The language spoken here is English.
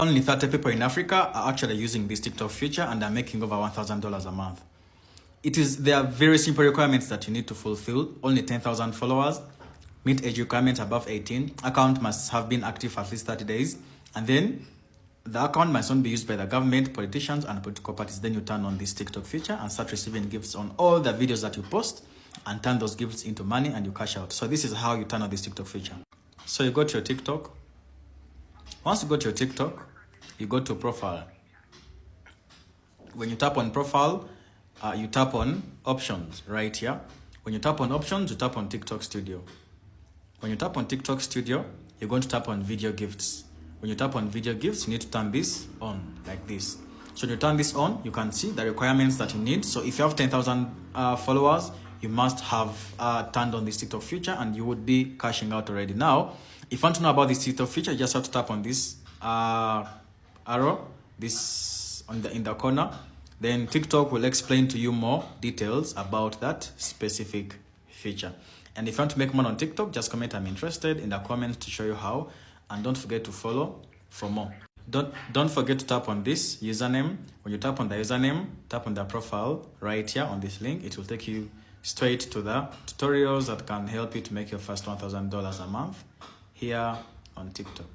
Only 30 people in Africa are actually using this TikTok feature and are making over $1,000 a month. There are very simple requirements that you need to fulfill. Only 10,000 followers, meet age requirement above 18, account must have been active for at least 30 days, and then the account must not be used by the government, politicians, and political parties. Then you turn on this TikTok feature and start receiving gifts on all the videos that you post and turn those gifts into money and you cash out. So this is how you turn on this TikTok feature. So you go to your TikTok. Once you go to your TikTok, you go to profile. When you tap on profile, you tap on options right here. When you tap on options, you tap on TikTok Studio. When you tap on TikTok Studio, you're going to tap on video gifts. When you tap on video gifts, you need to turn this on like this. So when you turn this on, you can see the requirements that you need. So if you have 10,000 followers, you must have turned on this TikTok feature and you would be cashing out already. Now, if you want to know about this TikTok feature, you just have to tap on this arrow, this in the corner. Then TikTok will explain to you more details about that specific feature. And if you want to make money on TikTok, just comment "I'm interested" in the comments to show you how. And don't forget to follow for more. Don't forget to tap on this username. When you tap on the username, tap on the profile right here on this link. It will take you straight to the tutorials that can help you to make your first $1,000 a month here on TikTok.